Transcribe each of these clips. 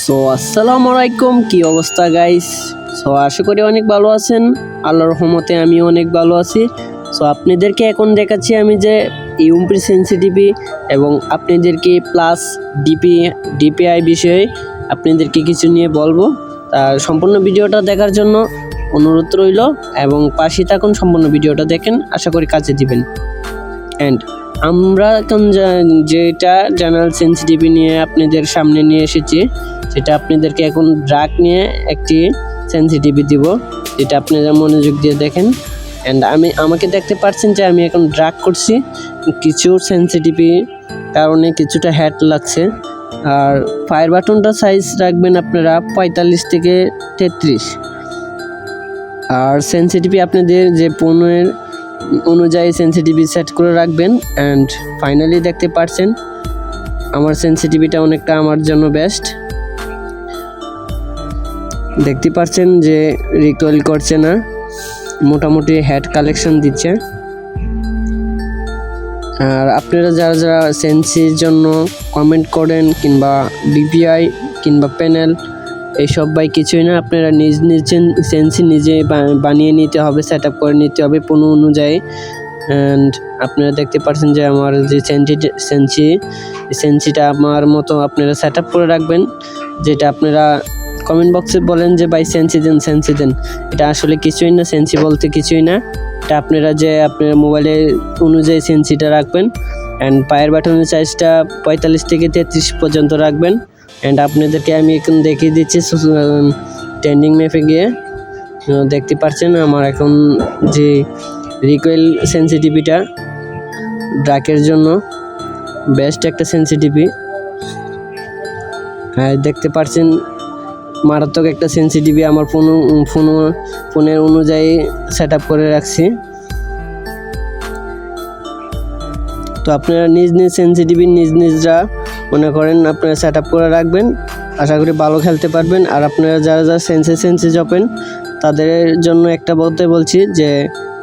So আসসালামু আলাইকুম, কি অবস্থা গাইস? সো আশা করি অনেক ভালো আছেন। আল্লাহর রহমতে আমি অনেক ভালো আছি। সো আপনাদেরকে এখন দেখাচ্ছি আমি যে ইউএমপি সেন্সিটিভি এবং আপনাদেরকে প্লাস ডিপিআই বিষয়ে আপনাদেরকে কিছু নিয়ে বলবো। তার সম্পূর্ণ ভিডিওটা দেখার জন্য অনুরোধ রইল এবং পাশে থাকুন, সম্পূর্ণ ভিডিওটা দেখেন, আশা করি কাজে দিবেন। অ্যান্ড আমরা এখন যেটা জেনারেল সেন্সিটিভি নিয়ে আপনাদের সামনে নিয়ে এসেছি, সেটা আপনাদেরকে এখন ড্রাগ নিয়ে একটি সেন্সিটিভি দিব, যেটা আপনারা মনোযোগ দিয়ে দেখেন। অ্যান্ড আমাকে দেখতে পাচ্ছেন যে আমি এখন ড্রাগ করছি, কিছু সেন্সিটিভি কারণে কিছুটা হ্যাট লাগছে। আর ফায়ার বাটনটা সাইজ রাখবেন আপনারা 45 থেকে 33। আর সেন্সিটিভি আপনাদের যে ফোনের অনুযায়ী সেন্সিটিভি সেট করে রাখবেন। অ্যান্ড ফাইনালি দেখতে পাচ্ছেন আমার সেন্সিটিভিটা অনেকটা আমার জন্য বেস্ট। দেখতে পাচ্ছেন যে রিকয়েল করছে না, মোটামুটি হেড কালেকশন দিচ্ছে। আর আপনারা যারা যারা সেন্সির জন্য কমেন্ট করেন কিংবা ডিপিআই কিংবা প্যানেল, এইসব ভাই কিছুই না, আপনারা নিজ সেন্সি নিজে বানিয়ে নিতে হবে, সেট আপ করে নিতে হবে পণ্য অনুযায়ী। অ্যান্ড আপনারা দেখতে পাচ্ছেন যে আমার যে সেন্সিটা আমার মতো আপনারা সেট আপ করে রাখবেন। যেটা আপনারা কমেন্ট বক্সে বলেন যে ভাই সেন্সি দেন, এটা আসলে কিছুই না, সেন্সি বলতে কিছুই না। এটা আপনারা যে আপনার মোবাইলের অনুযায়ী সেন্সিটা রাখবেন। অ্যান্ড পায়ের বাটনের সাইজটা 45 থেকে 33 পর্যন্ত রাখবেন। অ্যান্ড আপনাদেরকে আমি এখন দেখিয়ে দিচ্ছি ট্রেন্ডিং ম্যাপে গিয়ে। দেখতে পাচ্ছেন আমার এখন যে রিকয়েল সেন্সিটিভিটা ড্রাকের জন্য বেস্ট একটা সেন্সিটিভি। হ্যাঁ, দেখতে পাচ্ছেন মারাত্মক একটা সেন্সিটিভি আমার ফোনের অনুযায়ী সেট আপ করে রাখছি। তো আপনারা নিজ সেন্সিটিভি নিজরা মনে করেন আপনারা সেট আপ করে রাখবেন, আশা করি ভালো খেলতে পারবেন। আর আপনারা যারা যারা সেন্সি জপেন তাদের জন্য একটা বলছি যে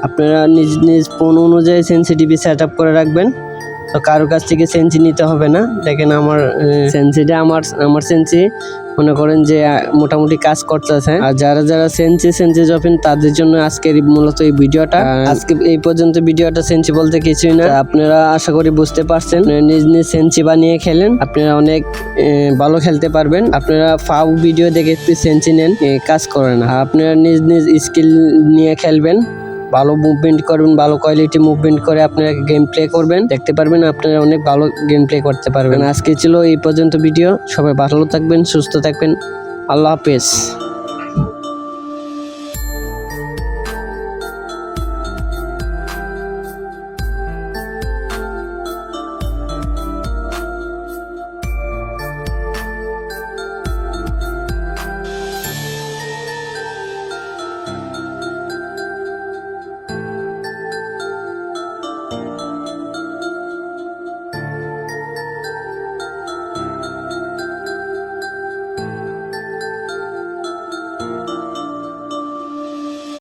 আপনারা নিজ ফোন অনুযায়ী সেন্সিটিভি সেট আপ করে রাখবেন। তো কারো কাছ থেকে সেন্সি নিতে হবে না। দেখেন আমার সেন্সিটা আমার সেন্সি মনে করেন যে মোটামুটি কাজ করতেছে। আর যারা যারা সেন্সি জপেন তাদের জন্য আজকের মূলত এই ভিডিওটা। আজকে এই পর্যন্ত ভিডিওটা সেন্সি বলতে কিছুই না, আপনারা আশা করি বুঝতে পারছেন। নিজ সেন্সি বানিয়ে খেলেন, আপনারা অনেক ভালো খেলতে পারবেন। আপনারা ফাউ ভিডিও দেখে সেন্সি নেন, কাজ করে না। আপনারা নিজ স্কিল নিয়ে খেলবেন, ভালো মুভমেন্ট করবেন, ভালো কোয়ালিটি মুভমেন্ট করে আপনারা গেম প্লে করবেন, দেখতে পারবেন আপনারা অনেক ভালো গেম প্লে করতে পারবেন। আজকে ছিল এই পর্যন্ত ভিডিও। সবাই ভালো থাকবেন, সুস্থ থাকবেন, আল্লাহ হাফেজ।